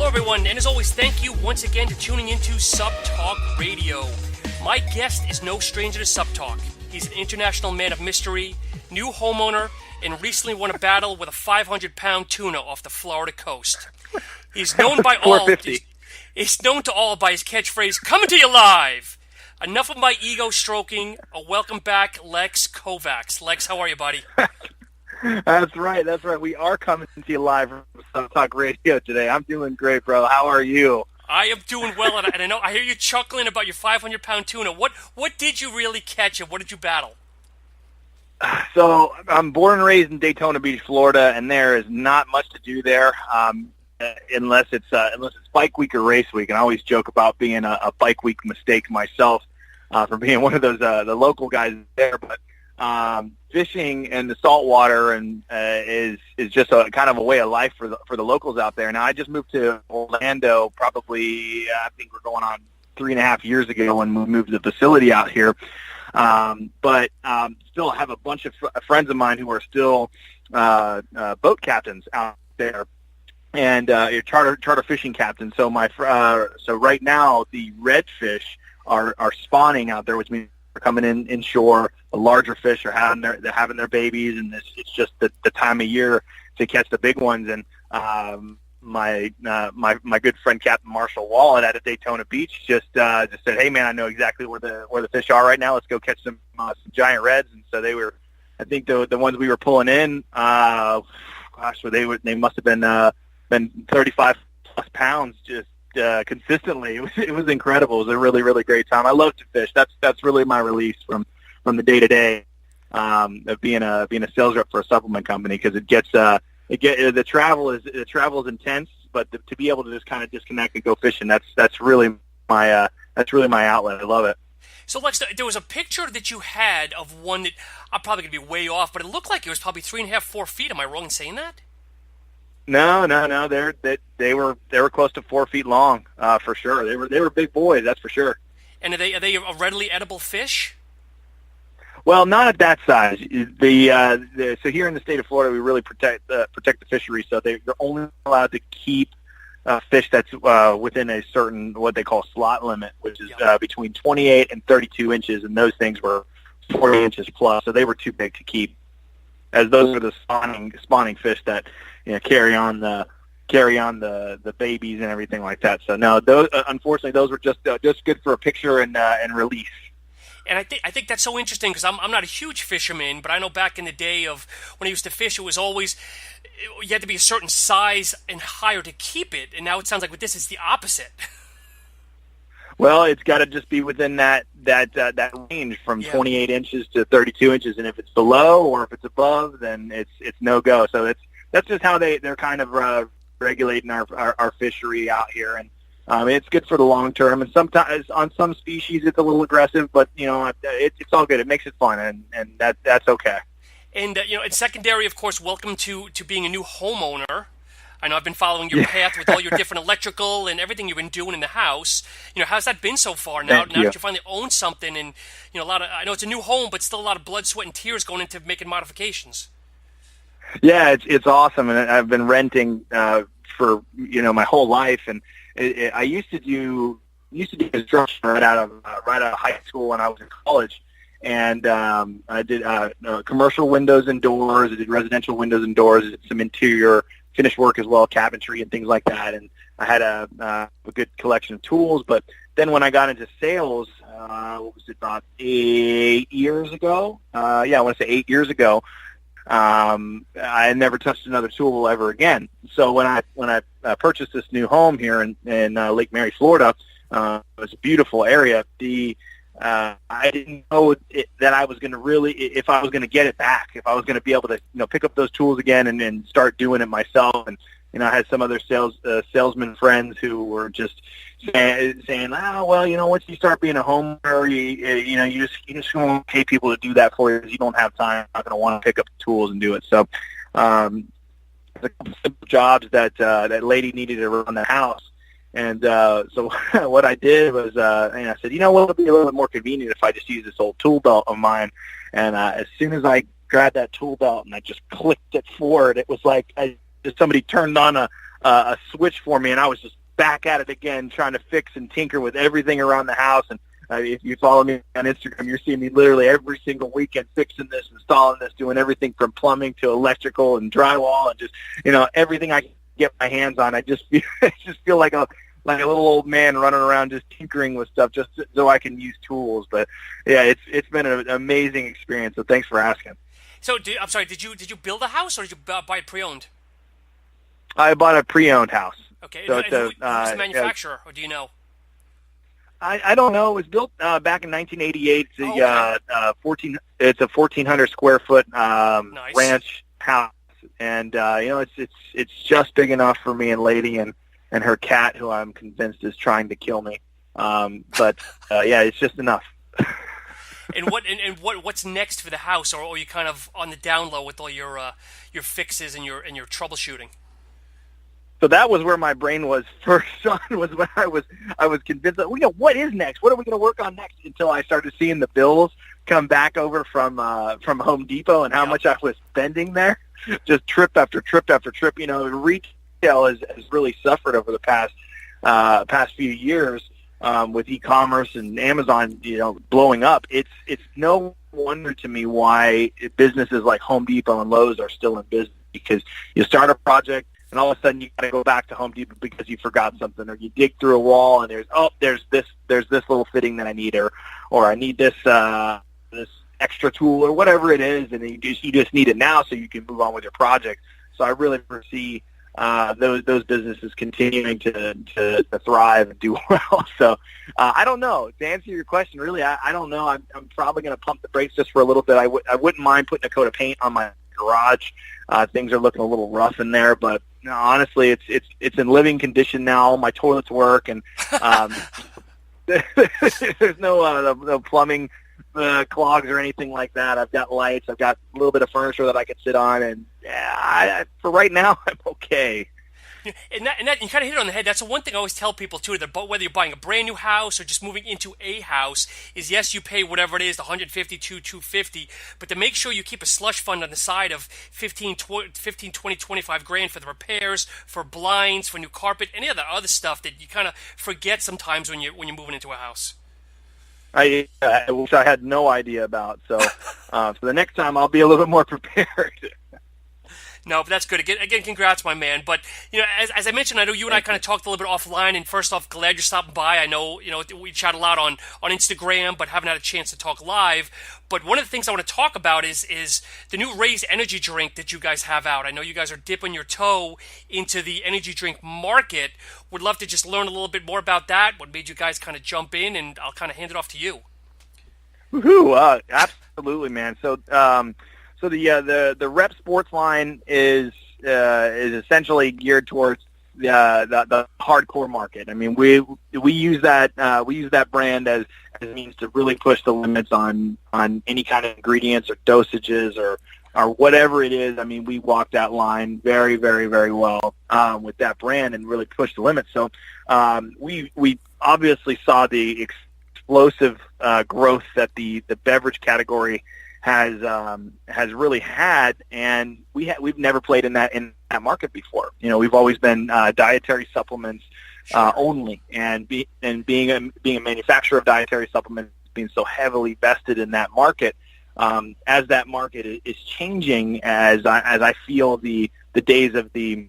everyone, and as always, thank you once again for tuning into SuppTalk Radio. My guest is no stranger to SuppTalk. He's an international man of mystery, new homeowner, and recently won a battle with a 500-pound tuna off the Florida coast. He's known by all. He's known to all by his catchphrase, "Coming to you live." Enough of my ego stroking. Welcome back, Lex Kovacs. Lex, how are you, buddy? That's right. We are coming to you live from SuppTalk Radio today. I'm doing great, bro. How are you? I am doing well, and I hear you chuckling about your 500-pound tuna. What did you really catch, and what did you battle? So I'm born and raised in Daytona Beach, Florida, and there is not much to do there unless it's bike week or race week. And I always joke about being a bike week mistake myself for being one of those the local guys there, but. Fishing in the saltwater and is just a kind of a way of life for the locals out there. Now, I just moved to Orlando probably, I think we're going on 3.5 years ago when we moved the facility out here. But still have a bunch of friends of mine who are still boat captains out there and charter fishing captains. So so right now the redfish are spawning out there, which means they're coming inshore. The larger fish are having their babies, and it's just the time of year to catch the big ones. And my good friend Captain Marshall Wallet out of Daytona Beach just said, "Hey man, I know exactly where the fish are right now. Let's go catch some giant reds." And so they were, I think the ones we were pulling in, they must have been 35 plus pounds just consistently. It was incredible. It was a really, really great time. I love to fish. That's really my release from the day-to-day of being a sales rep for a supplement company, because the travel is intense, but to be able to just kind of disconnect and go fishing, that's really my outlet. I love it. So Lex, there was a picture that you had of one that I'm probably going to be way off, but it looked like it was probably 3.5, 4 feet. Am I wrong in saying that? No. They were close to 4 feet long, for sure. They were big boys, that's for sure. And are they a readily edible fish? Well, not at that size. So here in the state of Florida, we really protect the fishery. So they're only allowed to keep fish that's within a certain what they call slot limit, which is between 28 and 32 inches, and those things were 40 inches plus. So they were too big to keep, as those are the spawning fish that carry on the babies and everything like that. So no, those unfortunately those were just good for a picture and release. And I think that's so interesting, because I'm not a huge fisherman, but I know back in the day of when I used to fish, it was always you had to be a certain size and higher to keep it. And now it sounds like with this, it's the opposite. Well, it's got to just be within that range from 28 inches to 32 inches, and if it's below or if it's above, then it's no go. So that's just how they're kind of regulating our fishery out here, and it's good for the long term. And sometimes on some species it's a little aggressive, but it's all good. It makes it fun, and that's okay. And and secondary, of course, welcome to being a new homeowner. I know I've been following your path with all your different electrical and everything you've been doing in the house. How's that been so far? Now that you finally own something, and a lot of, I know it's a new home, but still a lot of blood, sweat, and tears going into making modifications. Yeah, it's awesome, and I've been renting for my whole life, and I used to do construction right out of high school when I was in college, and I did commercial windows and doors. I did residential windows and doors. I did some interior finish work as well, cabinetry and things like that. And I had a good collection of tools. But then when I got into sales, what was it, about 8 years ago? I want to say 8 years ago. I never touched another tool ever again. So when I purchased this new home here in Lake Mary, Florida, it was a beautiful area. I didn't know that I was going to if I was going to get it back, if I was going to be able to pick up those tools again and start doing it myself. And I had some other salesman friends who were just saying, "Oh, well, once you start being a homeowner, you just won't pay people to do that for you because you don't have time. You're not going to want to pick up the tools and do it." So, a couple simple jobs that lady needed around the house, and so what I did was, I said, it'll be a little bit more convenient if I just use this old tool belt of mine. And as soon as I grabbed that tool belt and I just clicked it forward, it was like somebody turned on a switch for me, and I was just back at it again, trying to fix and tinker with everything around the house. And if you follow me on Instagram, you're seeing me literally every single weekend fixing this, installing this, doing everything from plumbing to electrical and drywall, and just everything I can get my hands on. I just feel like a little old man running around just tinkering with stuff just so I can use tools. But yeah, it's been an amazing experience. So thanks for asking. So I'm sorry, did you build a house or did you buy it pre-owned? I bought a pre-owned house. Okay, so and who's the manufacturer, or do you know? I don't know. It was built back in 1988. It's a 1,400 square foot Nice. ranch house, and it's just big enough for me and Lady and her cat, who I'm convinced is trying to kill me. But it's just enough. And what's next for the house, or are you kind of on the down low with all your fixes and your troubleshooting? So that was where my brain was first on, was when I was convinced that, what is next? What are we going to work on next? Until I started seeing the bills come back over from Home Depot and how much I was spending there, just trip after trip after trip. Retail has really suffered over the past few years with e-commerce and Amazon, blowing up. It's no wonder to me why businesses like Home Depot and Lowe's are still in business, because you start a project, and all of a sudden you got to go back to Home Depot because you forgot something, or you dig through a wall and there's this little fitting that I need, or I need this extra tool or whatever it is, and you just need it now so you can move on with your project. So I really foresee those businesses continuing to thrive and do well. So I don't know. To answer your question, really, I don't know. I'm probably going to pump the brakes just for a little bit. I wouldn't mind putting a coat of paint on my garage. Things are looking a little rough in there, but honestly, it's in living condition now. My toilets work, and there's no plumbing clogs or anything like that. I've got lights. I've got a little bit of furniture that I could sit on, and for right now, I'm okay. And that you kind of hit it on the head. That's the one thing I always tell people too. That whether you're buying a brand new house or just moving into a house, is yes, you pay whatever it is, the $150 to $250, but to make sure you keep a slush fund on the side of 15, 20, 25 grand for the repairs, for blinds, for new carpet, any of the other stuff that you kind of forget sometimes when you're moving into a house. Which I had no idea about. So, so the next time I'll be a little bit more prepared. No, but that's good. Again, congrats, my man. But, as I mentioned, I know you and I kind of talked a little bit offline, and first off, glad you're stopping by. I know, we chat a lot on Instagram, but haven't had a chance to talk live. But one of the things I want to talk about is the new Raze Energy Drink that you guys have out. I know you guys are dipping your toe into the energy drink market. Would love to just learn a little bit more about that. What made you guys kind of jump in, and I'll kind of hand it off to you. Woohoo! Absolutely, man. So, So the Repp sports line is essentially geared towards the hardcore market. I mean, we use that brand as a means to really push the limits on any kind of ingredients or dosages or whatever it is. I mean, we walk that line very, very, very well with that brand and really push the limits. So we obviously saw the explosive growth that the beverage category has really had, and we've never played in that market before. We've always been dietary supplements only, and being a manufacturer of dietary supplements, being so heavily vested in that market, as that market is changing, as I feel the days of the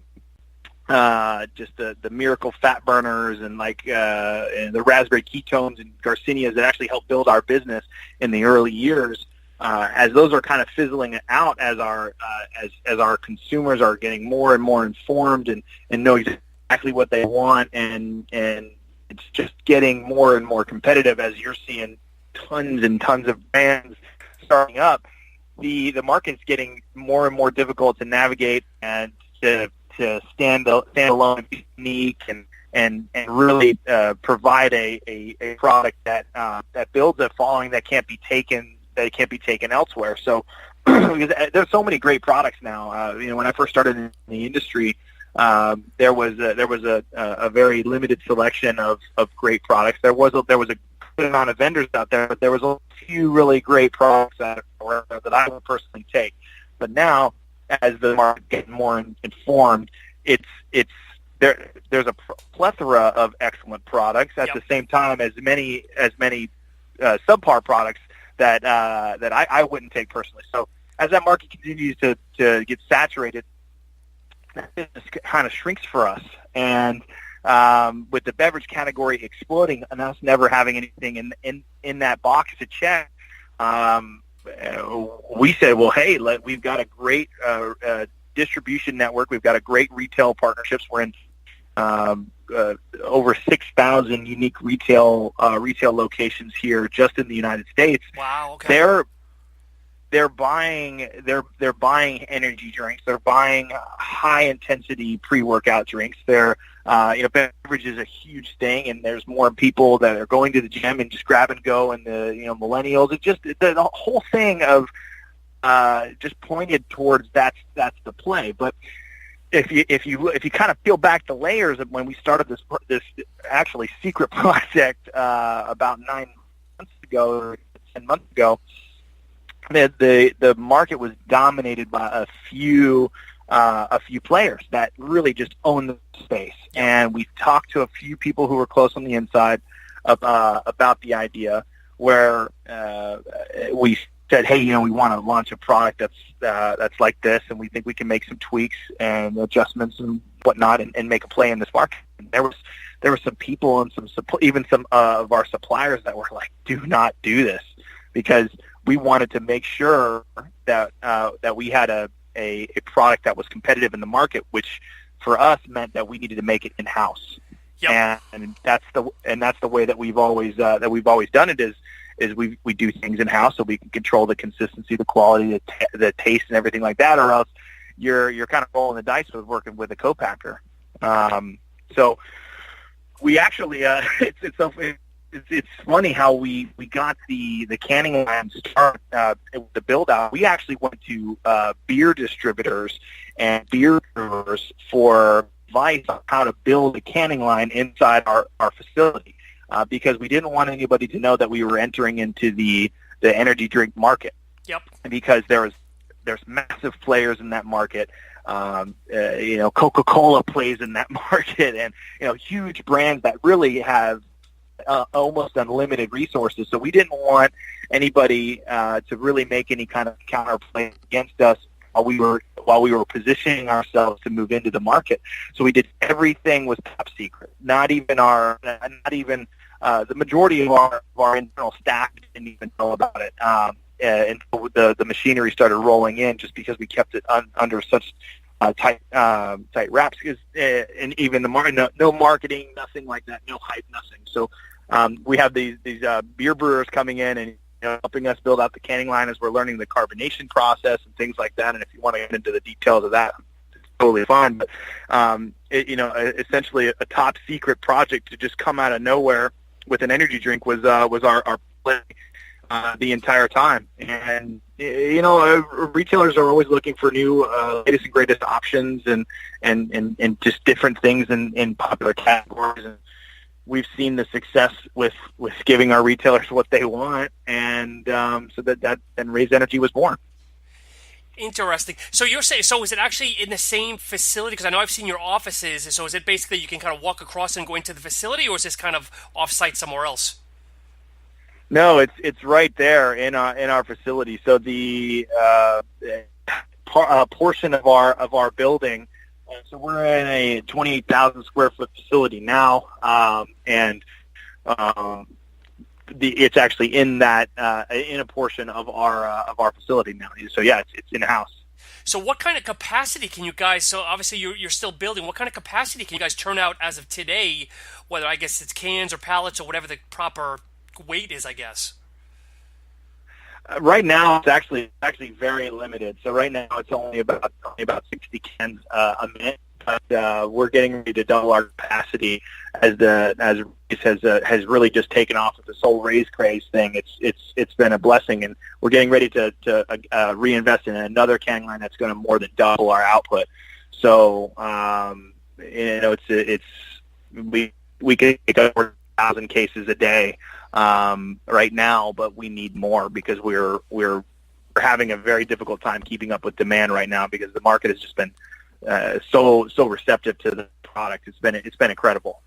just the miracle fat burners and and the raspberry ketones and Garcinias that actually helped build our business in the early years. As those are kind of fizzling out, as our consumers are getting more and more informed and know exactly what they want, and it's just getting more and more competitive, as you're seeing tons and tons of brands starting up, the market's getting more and more difficult to navigate and to stand alone, be unique, and really provide a product that builds a following that can't be taken elsewhere. So because there's so many great products now. When I first started in the industry, there was a very limited selection of great products. There was a good amount of vendors out there, but there was a few really great products that I would personally take. But now, as the market gets more informed, it's there's a plethora of excellent products at Yep. the same time as many subpar products that I wouldn't take personally. So as that market continues to get saturated, that business kind of shrinks for us. And with the beverage category exploding and us never having anything in that box to check, we said, well, hey, we've got a great distribution network. We've got a great retail partnerships. We're in over 6,000 unique retail locations here just in the United States. Wow. Okay. They're buying energy drinks. They're buying high intensity pre-workout drinks. Beverage is a huge thing, and there's more people that are going to the gym and just grab and go, and the millennials. It's just the whole thing of just pointed towards that's the play. But if you kind of peel back the layers of when we started this actually secret project about 9 months ago or 10 months ago, the market was dominated by a few players that really just own the space. And we talked to a few people who were close on the inside about the idea, where we said, hey, we want to launch a product that's like this, and we think we can make some tweaks and adjustments and whatnot, and make a play in this market. And there were some people and even some of our suppliers that were like, do not do this, because we wanted to make sure that we had a product that was competitive in the market, which for us meant that we needed to make it in-house. Yep. And that's the way that we've always done it is we do things in-house so we can control the consistency, the quality, the taste, and everything like that, or else you're kind of rolling the dice with working with a co-packer. So we actually it's funny how we got the canning line start, the build out. We actually went to beer distributors and beer brewers for advice on how to build a canning line inside our facility, because we didn't want anybody to know that we were entering into the energy drink market. Yep. Because there's massive players in that market. Coca-Cola plays in that market, and huge brands that really have almost unlimited resources. So we didn't want anybody to really make any kind of counterplay against us while we were positioning ourselves to move into the market. So we did everything was top secret. Not even the majority of our internal staff didn't even know about it until the machinery started rolling in, just because we kept it under such tight wraps. And even no marketing, nothing like that, no hype, nothing. So we have these beer brewers coming in and helping us build out the canning line as we're learning the carbonation process and things like that. And if you want to get into the details of that, it's totally fine. But essentially a top secret project to just come out of nowhere with an energy drink was our play the entire time. And retailers are always looking for new latest and greatest options and just different things in popular categories. And we've seen the success with giving our retailers what they want, and so that Raze Energy was born. Interesting. So you're saying, is it actually in the same facility? Because I know I've seen your offices. So is it basically you can kind of walk across and go into the facility, or is this kind of off-site somewhere else? No, it's right there in our facility. So the portion of our building. So we're in a 28,000 square foot facility now, and it's actually in that in a portion of our facility now. So yeah, it's in house. So what kind of capacity can you guys? So obviously you're still building. What kind of capacity can you guys turn out as of today? Whether I guess it's cans or pallets or whatever the proper weight is, I guess. Right now, it's actually very limited. So right now, it's only about 60 cans a minute. But we're getting ready to double our capacity as Raze has really just taken off with this whole Raze craze thing. It's been a blessing, and we're getting ready to reinvest in another canning line that's going to more than double our output. So we can take over 1,000 cases a day right now, but we need more because we're having a very difficult time keeping up with demand right now because the market has just been so receptive to the product. It's been incredible.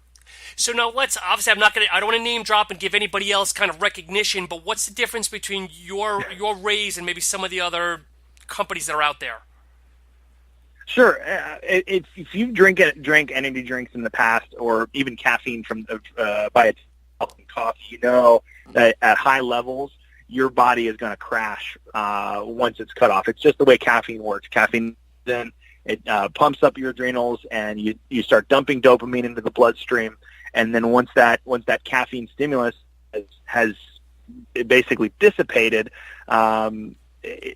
So now obviously I don't want to name drop and give anybody else kind of recognition, but what's the difference between your Raze and maybe some of the other companies that are out there? Sure. If you've drank energy drinks in the past, or even caffeine from by itself in coffee, you know that at high levels, your body is going to crash once it's cut off. It's just the way caffeine works. Caffeine then it pumps up your adrenals, and you start dumping dopamine into the bloodstream. And then once that caffeine stimulus has basically dissipated,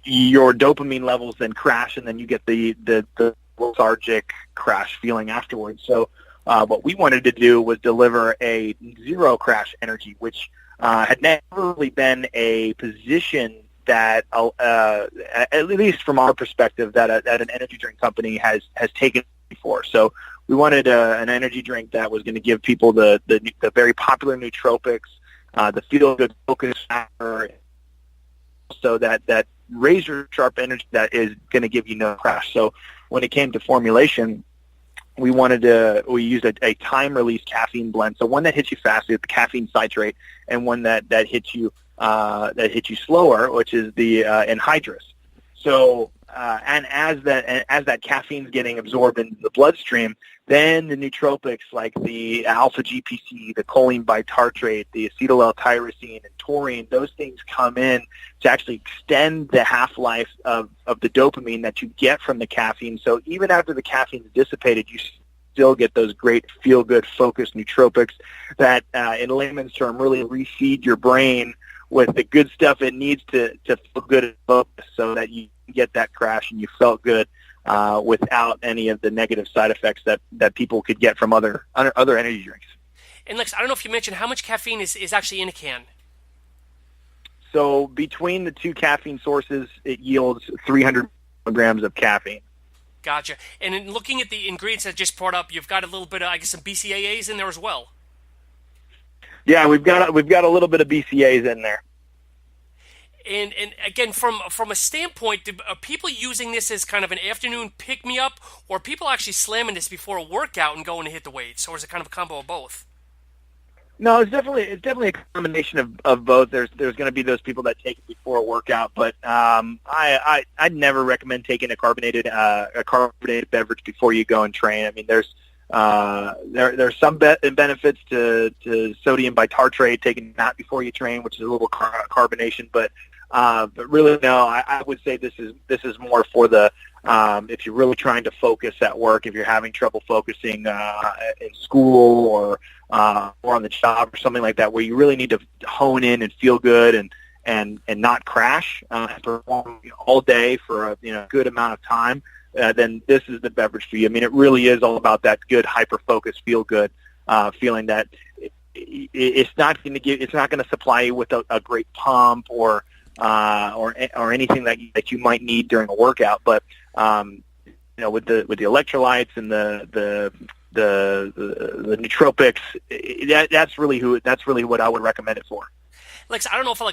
your dopamine levels then crash, and then you get the lethargic crash feeling afterwards. So what we wanted to do was deliver a zero crash energy, which had never really been a position that, at least from our perspective, that an energy drink company has taken before. So we wanted an energy drink that was going to give people the very popular nootropics, the feel-good focus factor, so that razor sharp energy that is going to give you no crash. So when it came to formulation, we used a time release caffeine blend. So one that hits you fast with the caffeine citrate, and one that hits you slower, which is the anhydrous. So and as that caffeine's getting absorbed into the bloodstream, then the nootropics like the alpha GPC, the choline bitartrate, the acetyl L-tyrosine, and taurine, those things come in to actually extend the half-life of the dopamine that you get from the caffeine. So even after the caffeine is dissipated, you still get those great feel-good focused nootropics that, in layman's term, really refeed your brain with the good stuff it needs to feel good and focus, so that you get that crash and you felt good without any of the negative side effects that people could get from other energy drinks. And Lex, I don't know if you mentioned how much caffeine is actually in a can. So between the two caffeine sources, it yields 300 milligrams of caffeine. Gotcha. And in looking at the ingredients that I just brought up, you've got a little bit of, I guess, some BCAAs in there as well. Yeah, we've got a little bit of BCAAs in there. And again, from a standpoint, are people using this as kind of an afternoon pick-me-up, or are people actually slamming this before a workout and going to hit the weights, or is it kind of a combo of both? No, it's definitely a combination of both. There's going to be those people that take it before a workout, but I'd never recommend taking a carbonated beverage before you go and train. I mean, there's some benefits to sodium bitartrate, taking that before you train, which is a little carbonation, but really, no. I would say this is more for the if you're really trying to focus at work, if you're having trouble focusing in school or on the job or something like that, where you really need to hone in and feel good and not crash and perform all day for a good amount of time. Then this is the beverage for you. I mean, it really is all about that good hyper-focused, feel-good feeling that it's not going to supply you with a great pump or anything that you might need during a workout. But with the electrolytes and the nootropics, that's really what I would recommend it for. Lex, I don't know if I'll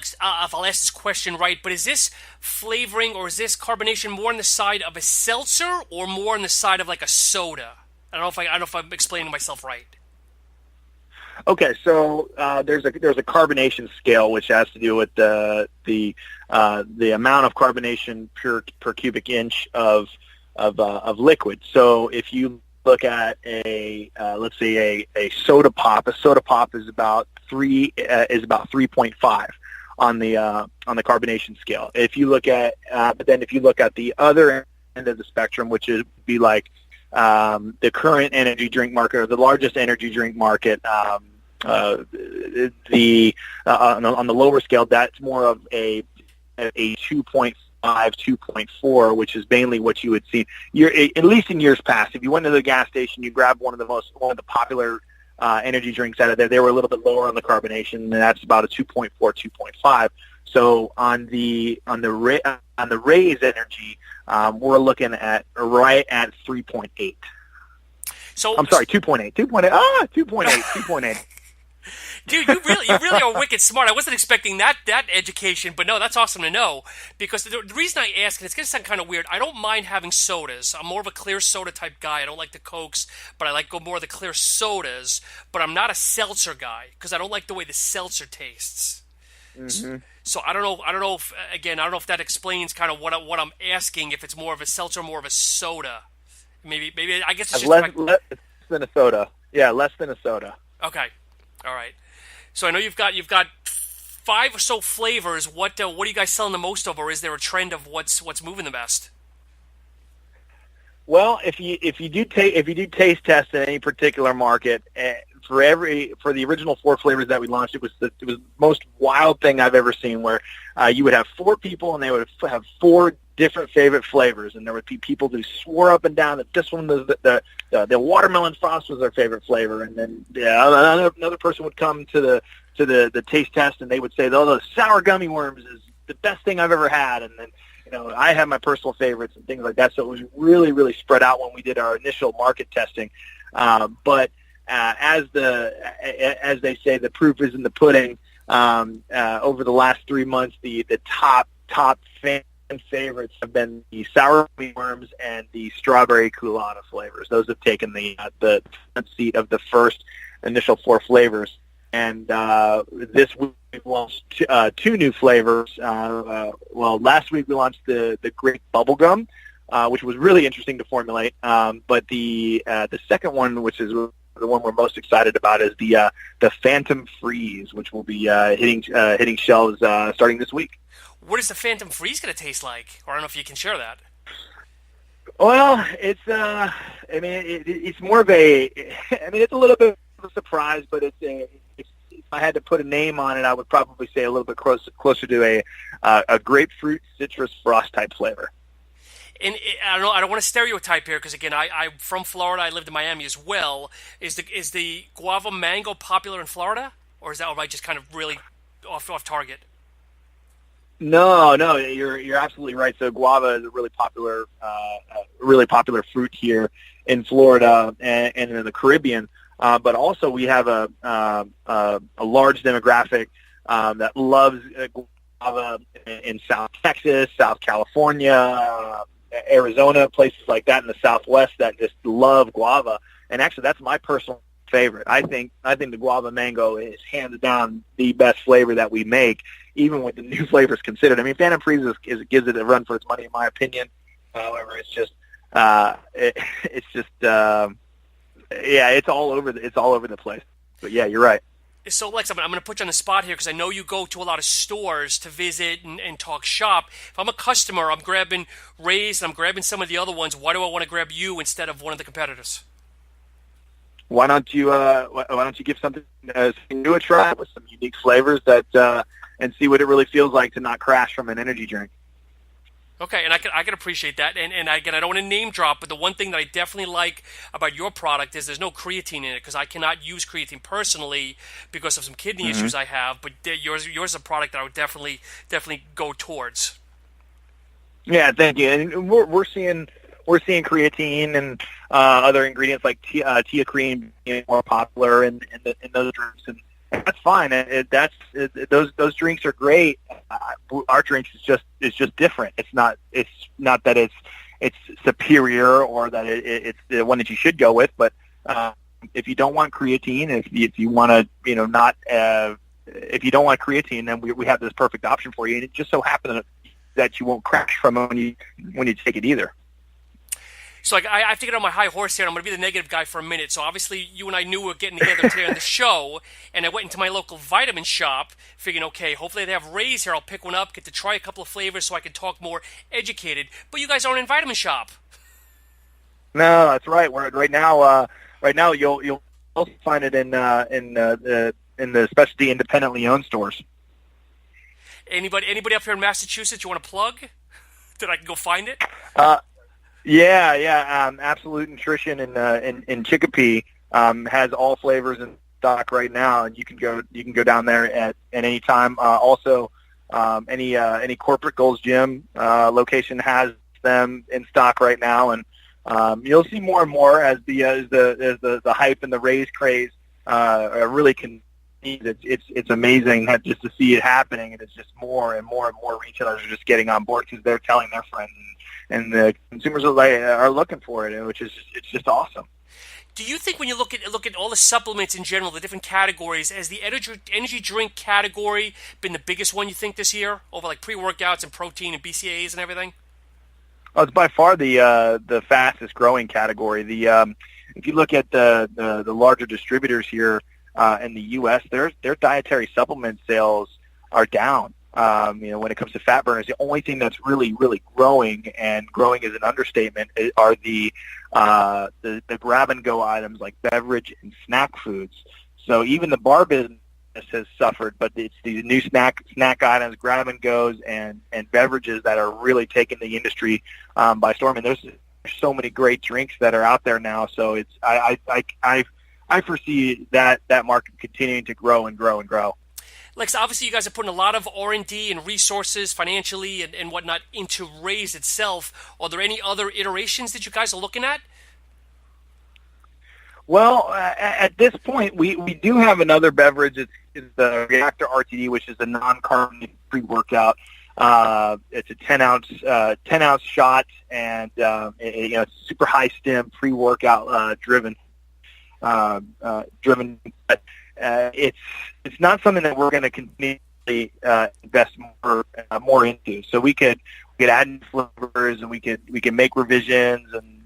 ask this question right, but is this flavoring or is this carbonation more on the side of a seltzer or more on the side of like a soda? I don't know if I'm explaining myself right. Okay, so there's a carbonation scale which has to do with the amount of carbonation per cubic inch of liquid. So if you look at let's say a soda pop is about 3.5 on the carbonation scale. If you look at the other end of the spectrum, which would be like the current energy drink market, or the largest energy drink market, on the lower scale, that's more of a 2.5, 2.4, which is mainly what you would see. At least in years past, if you went to the gas station, you grabbed one of the popular energy drinks out of there, they were a little bit lower on the carbonation, and that's about a 2.4, 2.5. So on the Raze Energy, we're looking at right at 3.8. So I'm sorry, 2.8. 2.8. 2.8. 2.8. Dude, you really are wicked smart. I wasn't expecting that education, but no, that's awesome to know. Because the reason I ask, and it's going to sound kind of weird, I don't mind having sodas. I'm more of a clear soda type guy. I don't like the Cokes, but I like go more of the clear sodas. But I'm not a seltzer guy because I don't like the way the seltzer tastes. Mm-hmm. So I don't know if that explains kind of what I'm asking. If it's more of a seltzer, or more of a soda. Maybe I guess it's just less than a soda. Yeah, less than a soda. Okay, all right. So I know you've got 5 or so flavors. What are you guys selling the most of, or is there a trend of what's moving the best? Well, if you do taste test in any particular market, for the original 4 flavors that we launched, it was the most wild thing I've ever seen. Where you would have 4 people and they would have 4 different favorite flavors, and there would be people who swore up and down that this one was the watermelon frost was their favorite flavor, and then another person would come to the taste test and they would say, "Oh, the sour gummy worms is the best thing I've ever had," and then I have my personal favorites and things like that. So it was really, really spread out when we did our initial market testing. But as they say, the proof is in the pudding. Over the last 3 months, the top fan favorites have been the sour gummy worms and the strawberry culotta flavors. Those have taken the front seat of the first initial 4 flavors. And this week we launched 2 new flavors. Last week we launched the grape bubblegum, which was really interesting to formulate. But the second one, which is the one we're most excited about, is the Phantom Freeze, which will be hitting shelves starting this week. What is the Phantom Freeze going to taste like? Or I don't know if you can share that. Well, it's it's more of it's a little bit of a surprise, but if I had to put a name on it, I would probably say a little bit closer to a grapefruit citrus frost type flavor. And I don't want to stereotype here because again, I'm from Florida. I lived in Miami as well. Is the guava mango popular in Florida, or am I just kind of really off target? No, you're absolutely right. So guava is a really popular fruit here in Florida and in the Caribbean. But also we have a large demographic that loves guava in South Texas, South California, Arizona, places like that in the Southwest that just love guava. And actually, that's my personal favorite. I think the guava mango is hands down the best flavor that we make, even with the new flavors considered. I mean, Phantom Freeze gives it a run for its money, in my opinion. However, it's all over the place. But yeah, you're right. So, Lex, I'm going to put you on the spot here because I know you go to a lot of stores to visit and talk shop. If I'm a customer, I'm grabbing Raze, I'm grabbing some of the other ones. Why do I want to grab you instead of one of the competitors? Why don't you give something new a try with some unique flavors and see what it really feels like to not crash from an energy drink? Okay, and I can appreciate that. And again, I don't want to name drop, but the one thing that I definitely like about your product is there's no creatine in it because I cannot use creatine personally because of some kidney issues I have. But yours is a product that I would definitely go towards. Yeah, thank you. And we're seeing creatine and other ingredients like teacrine being more popular in those drinks, and that's fine. Those drinks are great. Our drinks is just different. It's not that it's superior or that it's the one that you should go with. But if you don't want creatine, if you want to if you don't want creatine, then we have this perfect option for you. And it just so happens that you won't crash from it when you take it either. So I have to get on my high horse here, and I'm going to be the negative guy for a minute. So obviously you and I knew we were getting together today on the show, and I went into my local vitamin shop, figuring, okay, hopefully they have Raze here. I'll pick one up, get to try a couple of flavors so I can talk more educated. But you guys aren't in vitamin shop. No, that's right. Right now you'll also find it in the specialty independently owned stores. Anybody up here in Massachusetts you want to plug that I can go find it? Yeah. Absolute Nutrition in Chicopee has all flavors in stock right now, and you can go down there at any time. Also, any corporate Gold's Gym location has them in stock right now, and you'll see more and more as the hype and the Raze craze really it's amazing that just to see it happening, and it's just more and more and more retailers are just getting on board because they're telling their friends, and the consumers are looking for it, which is it's just awesome. Do you think when you look at all the supplements in general, the different categories, has the energy drink category been the biggest one you think this year, over like pre-workouts and protein and BCAAs and everything? Oh, it's by far the fastest growing category. If you look at the larger distributors here in the U.S., their dietary supplement sales are down. When it comes to fat burners, the only thing that's really, really growing, and growing is an understatement, are the grab and go items like beverage and snack foods. So even the bar business has suffered, but it's these new snack items, grab and goes, and beverages that are really taking the industry by storm. And there's so many great drinks that are out there now. So it's I foresee that market continuing to grow and grow and grow. Lex, obviously you guys are putting a lot of R&D and resources financially and whatnot into Raze itself. Are there any other iterations that you guys are looking at? Well, at this point, we do have another beverage. It's the Reactor RTD, which is a non-carbonated pre-workout. It's a 10-ounce shot, and it's super high stem pre-workout driven. It's not something that we're going to continually invest more into. So we could add new flavors, and we can make revisions and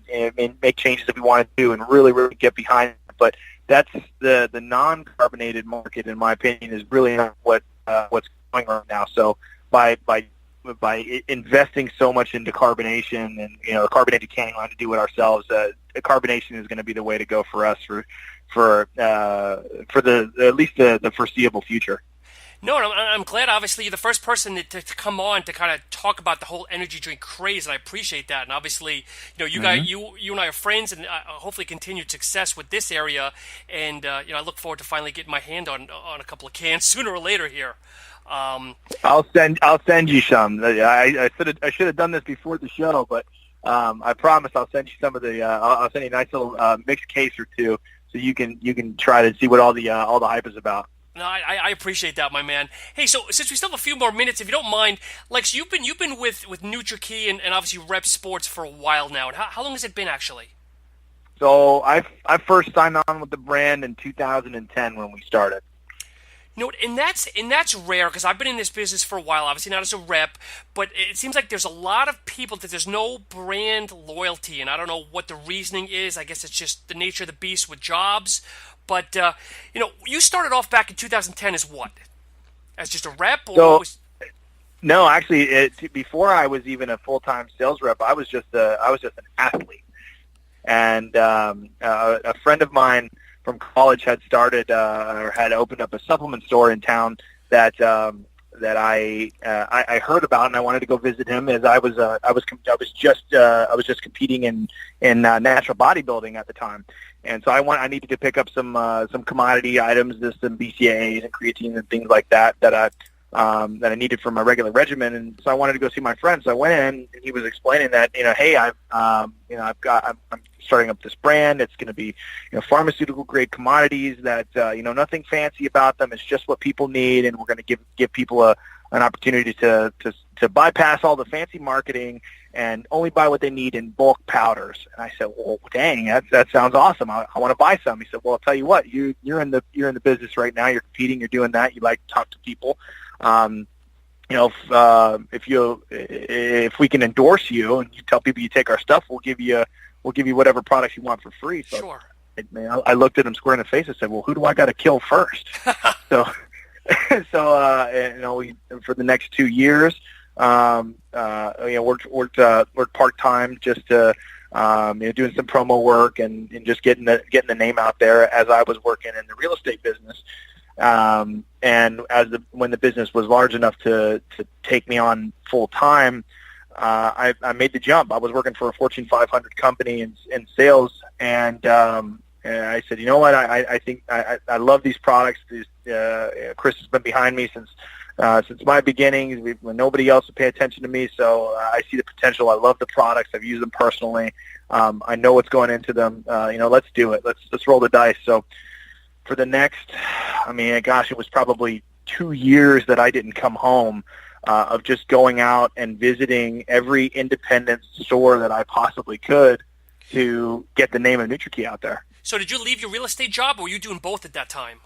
make changes if we want to do, and really, really get behind it. But that's the non-carbonated market, in my opinion, is really not what's going on right now. So by investing so much into carbonation and the carbonated canning line to do it ourselves, carbonation is going to be the way to go for us for the at least the foreseeable future. No, I'm glad. Obviously, you're the first person to come on to kind of talk about the whole energy drink craze, and I appreciate that. And obviously, you guys, you and I are friends, and hopefully continued success with this area. And I look forward to finally getting my hand on a couple of cans sooner or later here. I'll send you some. I should have done this before the show, but I promise I'll send you some of the. I'll send you a nice little mixed case or two, so you can try to see what all the hype is about. No, I appreciate that, my man. Hey, so since we still have a few more minutes, if you don't mind, Lex, you've been with Nutrakey and obviously Repp Sports for a while now. And how long has it been actually? So I first signed on with the brand in 2010 when we started. And that's rare, because I've been in this business for a while, obviously not as a rep, but it seems like there's a lot of people that there's no brand loyalty, and I don't know what the reasoning is. I guess it's just the nature of the beast with jobs. But, you started off back in 2010 as what? As just a rep? No, actually, before I was even a full-time sales rep, I was just an athlete. And a friend of mine from college had started or had opened up a supplement store in town that I heard about, and I wanted to go visit him, as I was just competing in natural bodybuilding at the time. And so I needed to pick up some commodity items, just some BCAAs and creatine and things like that I needed for my regular regimen. And so I wanted to go see my friend. So I went in, and he was explaining that, hey, I'm starting up this brand. It's going to be, pharmaceutical grade commodities that, nothing fancy about them. It's just what people need. And we're going to give people an opportunity to bypass all the fancy marketing and only buy what they need in bulk powders. And I said, well, dang, that sounds awesome. I want to buy some. He said, well, I'll tell you what, you're in the business right now. You're competing. You're doing that. You like to talk to people. If we can endorse you and you tell people you take our stuff, we'll give you whatever products you want for free. So sure. I looked at him square in the face and said, well, who do I got to kill first? So we, for the next 2 years, worked part-time, just to, doing some promo work and just getting the name out there as I was working in the real estate business. And when the business was large enough to take me on full time, I made the jump. I was working for a Fortune 500 company in sales, and I said, you know what? I think I love these products. Chris has been behind me since my beginnings, when nobody else would pay attention to me. So I see the potential. I love the products. I've used them personally. I know what's going into them. Let's do it. Let's roll the dice. So for the next, it was probably 2 years that I didn't come home, of just going out and visiting every independent store that I possibly could to get the name of Nutrakey out there. So did you leave your real estate job, or were you doing both at that time?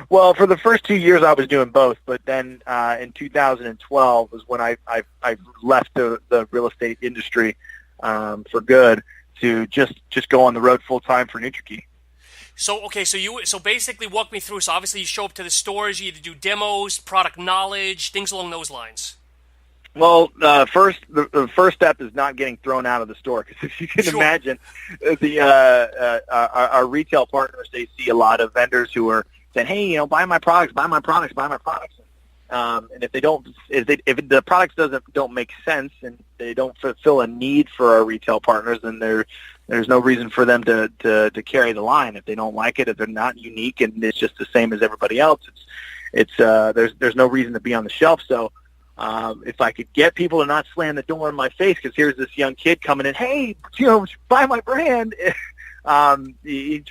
Well, for the first 2 years, I was doing both, but then in 2012 was when I left the real estate industry for good to just go on the road full time for Nutrakey. So so basically walk me through. So obviously you show up to the stores, you either do demos, product knowledge, things along those lines. Well, the first step is not getting thrown out of the store, because if you can imagine, our retail partners, they see a lot of vendors who are saying, "Hey, buy my products, buy my products, buy my products." And if the products don't make sense and they don't fulfill a need for our retail partners, then there's no reason for them to carry the line. If they don't like it, if they're not unique and it's just the same as everybody else, there's no reason to be on the shelf. So if I could get people to not slam the door in my face, because here's this young kid coming in, "Hey, buy my brand." You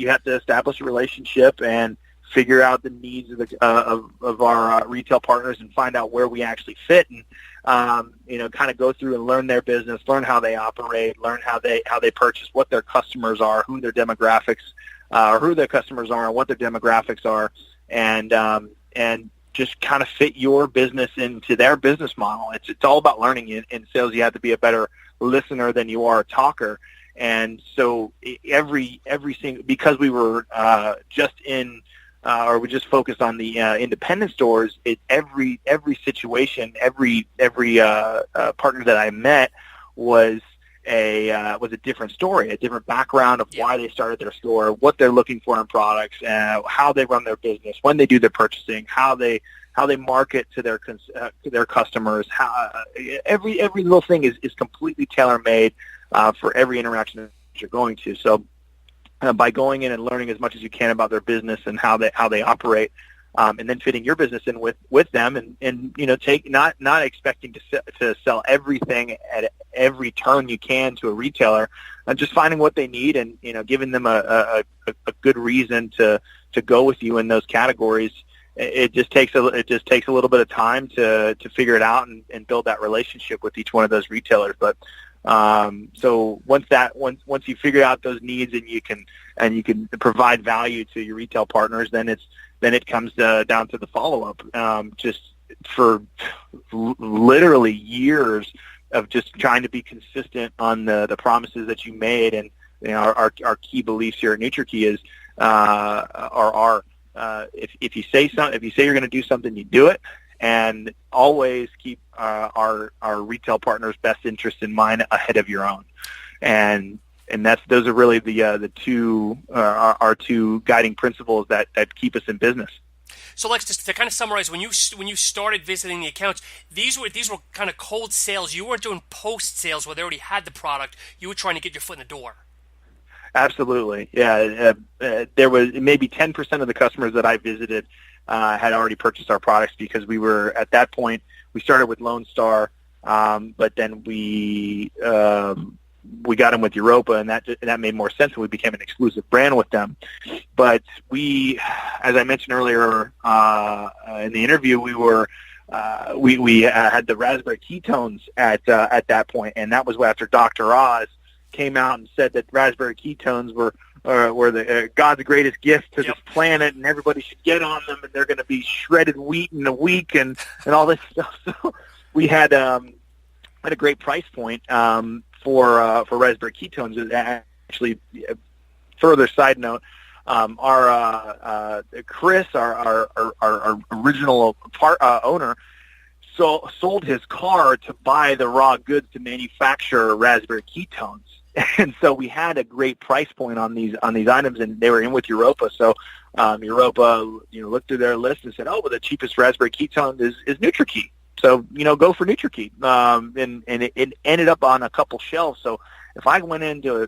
have to establish a relationship and figure out the needs of our retail partners and find out where we actually fit, and kind of go through and learn their business, learn how they operate, learn how they purchase, what their customers are, who their demographics, or who their customers are, and what their demographics are, and just kind of fit your business into their business model. It's all about learning. In sales, you have to be a better listener than you are a talker. And so every single, because we were we just focused on the independent stores, every situation, every partner that I met was a different story, a different background of why they started their store, what they're looking for in products, how they run their business, when they do their purchasing, how they market to their customers. Every little thing is completely tailor-made for every interaction that you're going to. So by going in and learning as much as you can about their business and how they operate, and then fitting your business in with them, and take not expecting to sell everything at every turn you can to a retailer, and just finding what they need, and giving them a good reason to go with you in those categories. It just takes a little bit of time to figure it out and build that relationship with each one of those retailers. But so once you figure out those needs and you can provide value to your retail partners, then it comes down to the follow-up. Just for literally years of just trying to be consistent on the promises that you made, and our key beliefs here at Nutrakey is if you say you're going to do something, you do it. And always keep our retail partners' best interests in mind ahead of your own, and those are really the two our two guiding principles that keep us in business. So, Lex, just to kind of summarize, when you started visiting the accounts, these were kind of cold sales. You weren't doing post sales where they already had the product. You were trying to get your foot in the door. Absolutely, yeah. There was maybe 10% of the customers that I visited had already purchased our products, because we were, at that point, we started with Lone Star, but then we got them with Europa, and that made more sense, and we became an exclusive brand with them. But we, as I mentioned earlier in the interview, we had the raspberry ketones at that point, and that was after Dr. Oz came out and said that raspberry ketones were the God's greatest gift to this planet, and everybody should get on them, and they're going to be shredded wheat in a week, and all this stuff. So we had a great price point for raspberry ketones. Actually, further side note, our Chris, our original owner, sold his car to buy the raw goods to manufacture raspberry ketones. And so we had a great price point on these items, and they were in with Europa. So Europa, looked through their list and said, "Oh, well, the cheapest raspberry ketone is Nutrakey. So go for Nutrakey." And it ended up on a couple shelves. So if I went into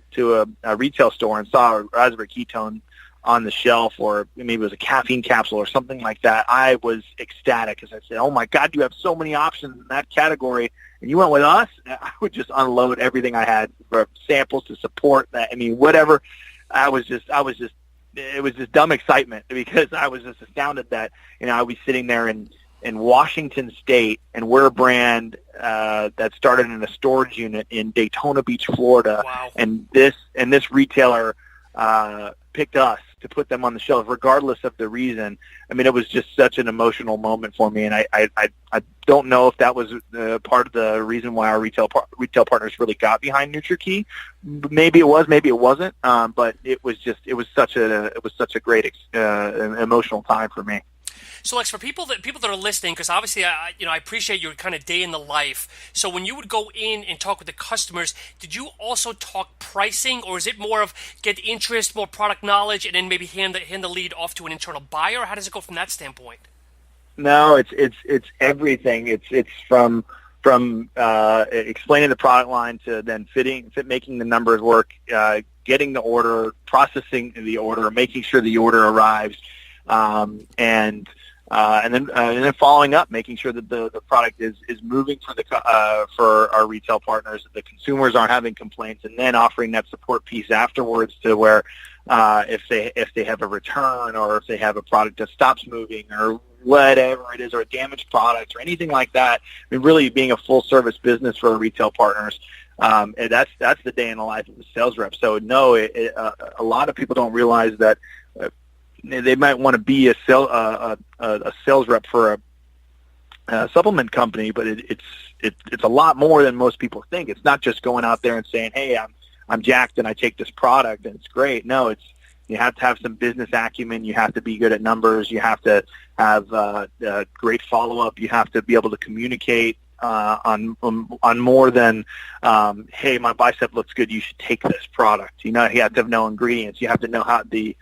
a retail store and saw a raspberry ketone on the shelf, or maybe it was a caffeine capsule or something like that, I was ecstatic, because I said, "Oh my God, you have so many options in that category, and you went with us." I would just unload everything I had for samples to support that. I mean, whatever. I was just it was just dumb excitement because I was just astounded that, I was sitting there in Washington State, and we're a brand that started in a storage unit in Daytona Beach, Florida. Wow. And this retailer picked us to put them on the shelf, regardless of the reason. I mean, it was just such an emotional moment for me, and I don't know if that was part of the reason why our retail partners really got behind Nutrakey. Maybe it was, maybe it wasn't. But it was such a great emotional time for me. So, Lex, for people that are listening, because obviously, I appreciate your kind of day in the life. So, when you would go in and talk with the customers, did you also talk pricing, or is it more of get interest, more product knowledge, and then maybe hand the lead off to an internal buyer? How does it go from that standpoint? No, it's everything. It's from explaining the product line to then making the numbers work, getting the order, processing the order, making sure the order arrives, and then following up, making sure that the product is moving for our retail partners, that the consumers aren't having complaints, and then offering that support piece afterwards to where if they have a return, or if they have a product that stops moving, or whatever it is, or a damaged product or anything like that. I mean, really being a full service business for our retail partners. And that's the day in the life of a sales rep. So no, a lot of people don't realize that they might want to be a sales rep for a supplement company, but it's a lot more than most people think. It's not just going out there and saying, "Hey, I'm jacked and I take this product and it's great." No, you have to have some business acumen. You have to be good at numbers. You have to have great follow-up. You have to be able to communicate on more than, "Hey, my bicep looks good. You should take this product." You have to know ingredients. You have to know how the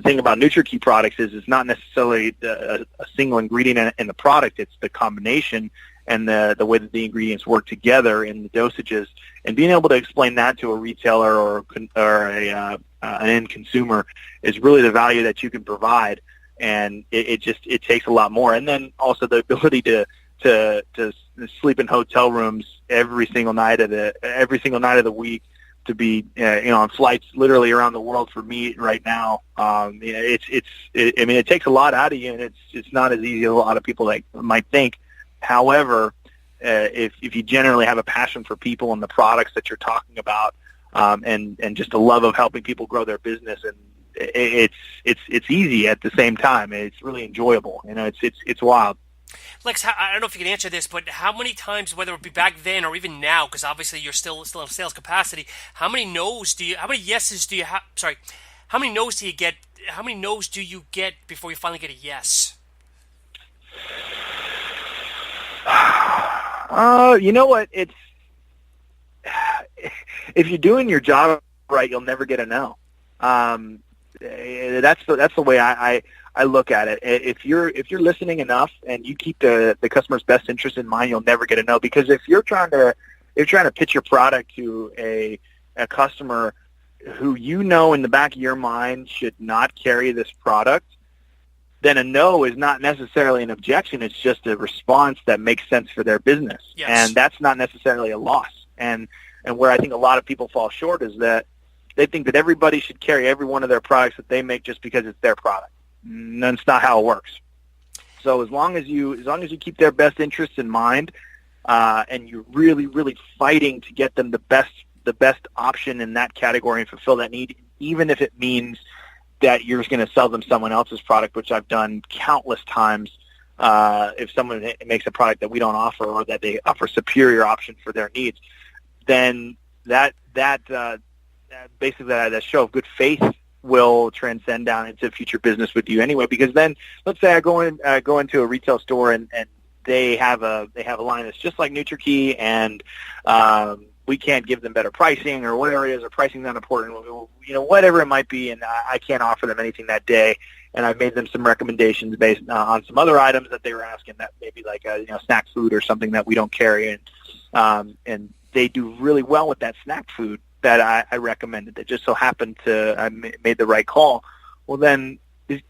thing about Nutrakey products is it's not necessarily a single ingredient in the product. It's the combination and the way that the ingredients work together in the dosages. And being able to explain that to a retailer or an end consumer is really the value that you can provide. And it takes a lot more. And then also the ability to sleep in hotel rooms every single night of the week, to be on flights literally around the world for me right now. It takes a lot out of you, and it's not as easy as a lot of people might think. However, if you generally have a passion for people and the products that you're talking about, and just a love of helping people grow their business, and it's easy at the same time. It's really enjoyable. It's wild. Lex, I don't know if you can answer this, but how many times, whether it be back then or even now, because obviously you're still in sales capacity, how many no's do you get? How many no's do you get before you finally get a yes? You know what? It's if you're doing your job right, you'll never get a no. That's the way I look at it. If you're listening enough and you keep the customer's best interest in mind, you'll never get a no. Because if you're trying to pitch your product to a customer who in the back of your mind should not carry this product, then a no is not necessarily an objection. It's just a response that makes sense for their business. Yes. And that's not necessarily a loss. And where I think a lot of people fall short is that they think that everybody should carry every one of their products that they make just because it's their product. And that's not how it works. So as long as you keep their best interests in mind, and you're really, really fighting to get them the best option in that category and fulfill that need, even if it means that you're going to sell them someone else's product, which I've done countless times. If someone makes a product that we don't offer, or that they offer a superior option for their needs, then that basically that show of good faith will transcend down into future business with you anyway. Because then, let's say I go into a retail store and they have a line that's just like Nutrakey, and we can't give them better pricing, or whatever it is, or pricing's not important, whatever it might be, and I can't offer them anything that day. And I've made them some recommendations based on some other items that they were asking, that maybe like snack food or something that we don't carry, and they do really well with that snack food that I recommended. That just so happened I made the right call. Well, then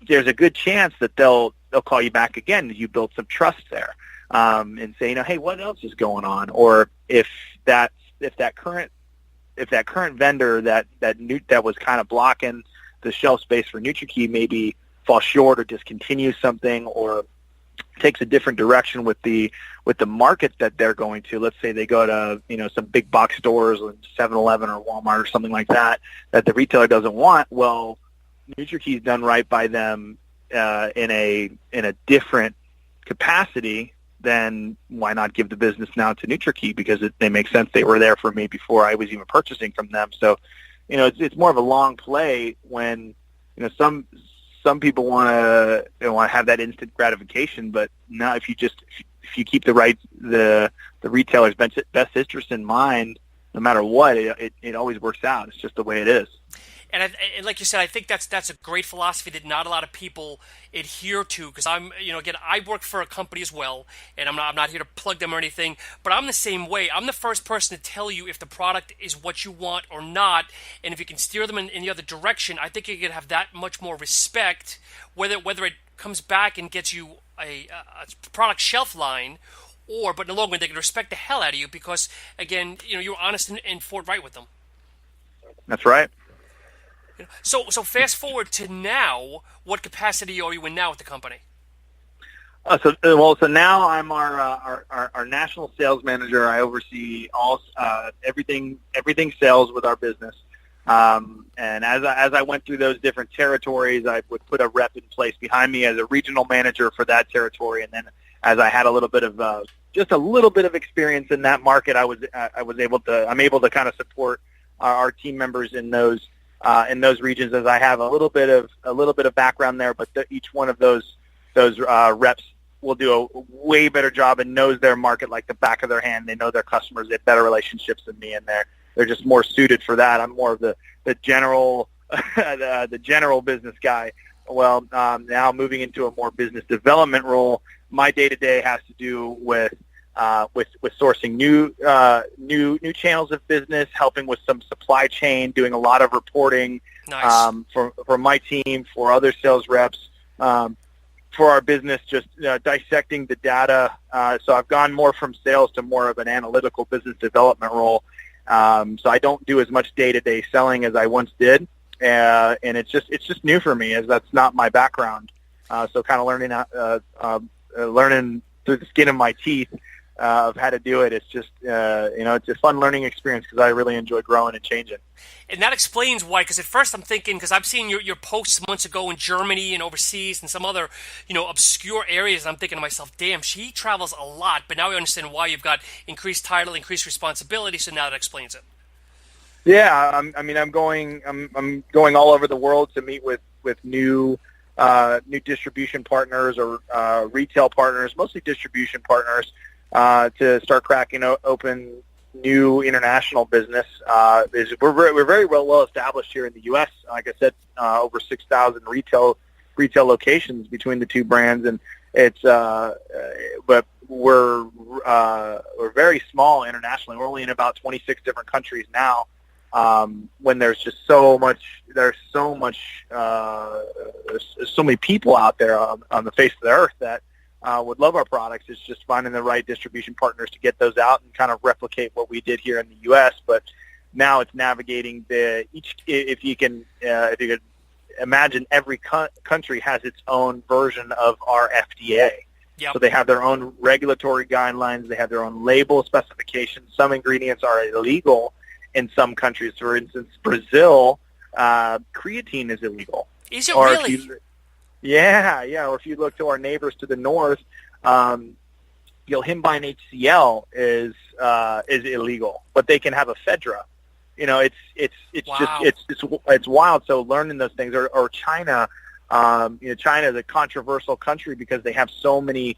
there's a good chance that they'll call you back again. You build some trust there, and say, hey, what else is going on? Or if that current vendor that was kind of blocking the shelf space for Nutrakey maybe falls short or discontinues something or takes a different direction with the market that they're going to. Let's say they go to, some big box stores like 7-Eleven or Walmart or something like that the retailer doesn't want. Well, Nutrakey's done right by them in a different capacity. Then why not give the business now to Nutrakey, because they make sense. They were there for me before I was even purchasing from them. So, it's more of a long play when, some people want to have that instant gratification, but now if you keep the retailer's best interest in mind, no matter what, it always works out. It's just the way it is. And like you said, I think that's a great philosophy that not a lot of people adhere to. Because again, I work for a company as well, and I'm not here to plug them or anything, but I'm the same way. I'm the first person to tell you if the product is what you want or not, and if you can steer them in the other direction, I think you can have that much more respect, whether it comes back and gets you a product shelf line, but in the long run, they can respect the hell out of you because, again, you're honest and forthright with them. That's right. So fast forward to now, what capacity are you in now with the company? So now I'm our national sales manager. I oversee all everything sales with our business. And as I went through those different territories, I would put a rep in place behind me as a regional manager for that territory. And then as I had a little bit of just a little bit of experience in that market, I'm able to kind of support our team members in those regions, as I have a little bit of background there. But each one of those reps will do a way better job and knows their market like the back of their hand. They know their customers. They have better relationships than me, and they're just more suited for that. I'm more of the general the general business guy. Well, now moving into a more business development role, my day-to-day has to do with sourcing new channels of business, helping with some supply chain, doing a lot of reporting. Nice. For my team, for other sales reps, for our business, just dissecting the data. So I've gone more from sales to more of an analytical business development role. So I don't do as much day-to-day selling as I once did, and it's just new for me, as that's not my background. So kind of learning through the skin of my teeth of how to do it. It's just it's a fun learning experience because I really enjoy growing and changing. And that explains why, because at first I'm thinking, because I've seen your posts months ago in Germany and overseas and some other, obscure areas, and I'm thinking to myself, damn, she travels a lot, but now I understand why you've got increased title, increased responsibility, so now that explains it. Yeah, I'm going all over the world to meet with new distribution partners or retail partners, mostly distribution partners, to start cracking open new international business. We're very well established here in the U.S. Like I said, over 6,000 retail locations between the two brands, and it's but we're very small internationally. We're only in about 26 different countries now. When there's just so many people out there on the face of the earth that would love our products. It's just finding the right distribution partners to get those out and kind of replicate what we did here in the U.S. But now it's navigating if you could imagine, every country has its own version of our FDA. Yep. So they have their own regulatory guidelines. They have their own label specifications. Some ingredients are illegal in some countries. For instance, Brazil, creatine is illegal. Is it really? Yeah. Or if you look to our neighbors to the north, Hilbine HCl is illegal, but they can have ephedra. It's wild. So learning those things, or China, China is a controversial country because they have so many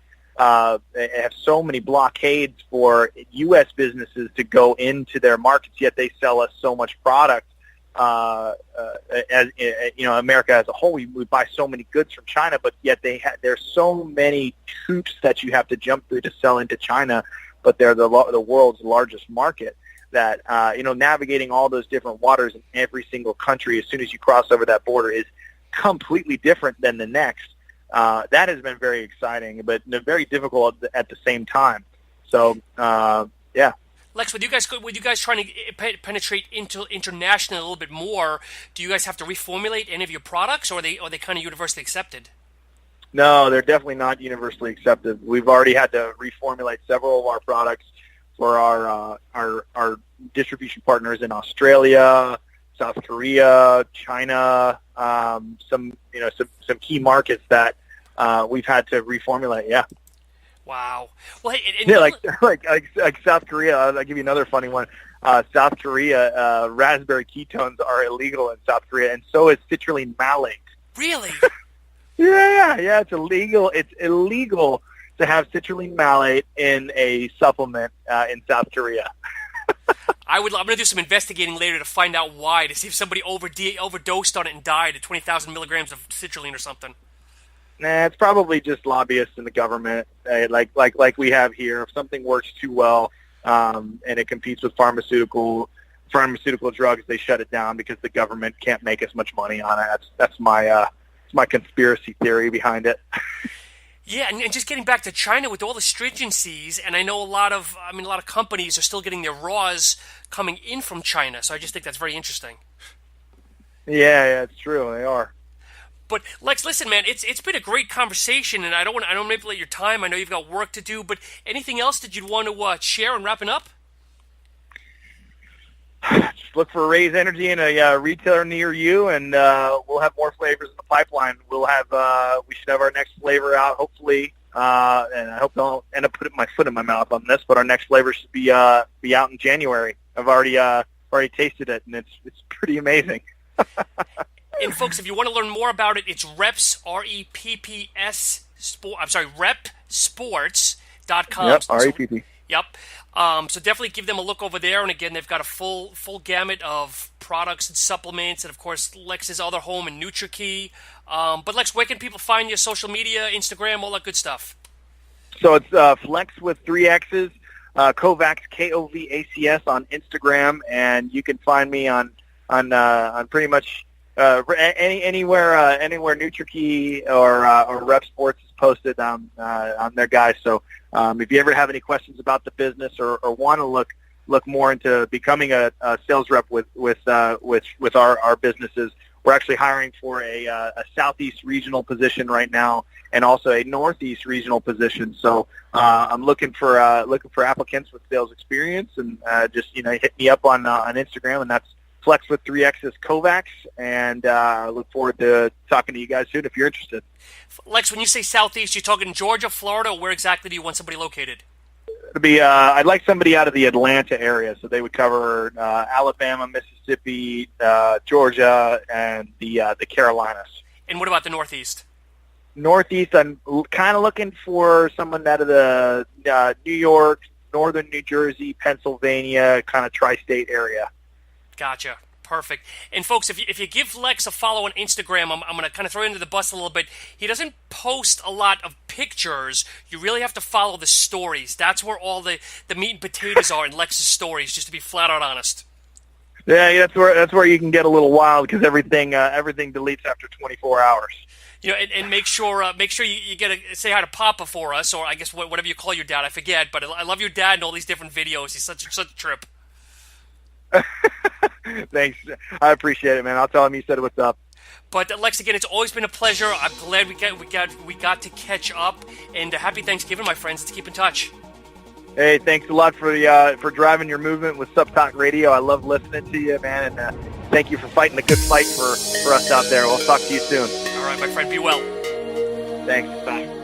blockades for U.S. businesses to go into their markets, yet they sell us so much product. America as a whole, we buy so many goods from China, but yet there's so many hoops that you have to jump through to sell into China, but they're the world's largest market. That navigating all those different waters in every single country as soon as you cross over that border is completely different than the next. That has been very exciting, but very difficult at the same time. So, yeah. Lex, with you guys trying to penetrate into internationally a little bit more, do you guys have to reformulate any of your products, or are they kind of universally accepted? No, they're definitely not universally accepted. We've already had to reformulate several of our products for our distribution partners in Australia, South Korea, China, some key markets that we've had to reformulate. Yeah. Wow. Well, hey, yeah, like South Korea. I'll give you another funny one. South Korea, raspberry ketones are illegal in South Korea, and so is citrulline malate. Really? Yeah. It's illegal. It's illegal to have citrulline malate in a supplement in South Korea. I'm going to do some investigating later to find out why, to see if somebody overdosed on it and died at 20,000 milligrams of citrulline or something. Nah, it's probably just lobbyists in the government, like we have here. If something works too well and it competes with pharmaceutical drugs, they shut it down because the government can't make as much money on it. That's my conspiracy theory behind it. Yeah, and just getting back to China with all the stringencies, and I know a lot of companies are still getting their raws coming in from China, so I just think that's very interesting. Yeah, it's true. They are. But Lex, listen, man, it's been a great conversation, and I don't manipulate your time. I know you've got work to do, but anything else that you'd want to share in wrapping up? Just look for Raze Energy in a retailer near you, and we'll have more flavors in the pipeline. We should have our next flavor out, hopefully, and I hope I don't end up putting my foot in my mouth on this, but our next flavor should be out in January. I've already tasted it, and it's pretty amazing. And folks, if you want to learn more about it, it's Repp's, R-E-P-P-S, reppsports.com. Yep, R-E-P-P. Yep. So definitely give them a look over there. And again, they've got a full gamut of products and supplements, and of course, Lex's other home in Nutrakey. But Lex, where can people find you? Social media, Instagram, all that good stuff. So it's Flex with 3 X's, Kovacs, Kovacs on Instagram, and you can find me on pretty much anywhere Nutrakey or Repp Sports is posted on their guys. So if you ever have any questions about the business or want to look more into becoming a sales rep with our businesses, we're actually hiring for a Southeast regional position right now, and also a Northeast regional position. So I'm looking for applicants with sales experience, and just hit me up on Instagram, and that's Flex with 3 X's Kovacs, and I look forward to talking to you guys soon if you're interested. Lex, when you say Southeast, you're talking Georgia, Florida, or where exactly do you want somebody located? It'd be I'd like somebody out of the Atlanta area, so they would cover Alabama, Mississippi, Georgia, and the Carolinas. And what about the Northeast? Northeast, I'm kind of looking for someone out of the New York, northern New Jersey, Pennsylvania, kind of tri-state area. Gotcha. Perfect. And folks, if you give Lex a follow on Instagram, I'm going to kind of throw you under the bus a little bit. He doesn't post a lot of pictures. You really have to follow the stories. That's where all the meat and potatoes are in Lex's stories, just to be flat out honest. Yeah, that's where you can get a little wild, because everything deletes after 24 hours. And make sure you say hi to Papa for us, or I guess whatever you call your dad. I forget, but I love your dad and all these different videos. He's such a trip. Thanks. I appreciate it, man. I'll tell him you said what's up. But Lex, again, it's always been a pleasure. I'm glad we got to catch up, and happy Thanksgiving, my friends. Let's keep in touch. Hey, thanks a lot for driving your movement with SuppTalk Radio. I love listening to you, man, and thank you for fighting a good fight for us out there. We'll talk to you soon. All right, my friend. Be well. Thanks. Bye.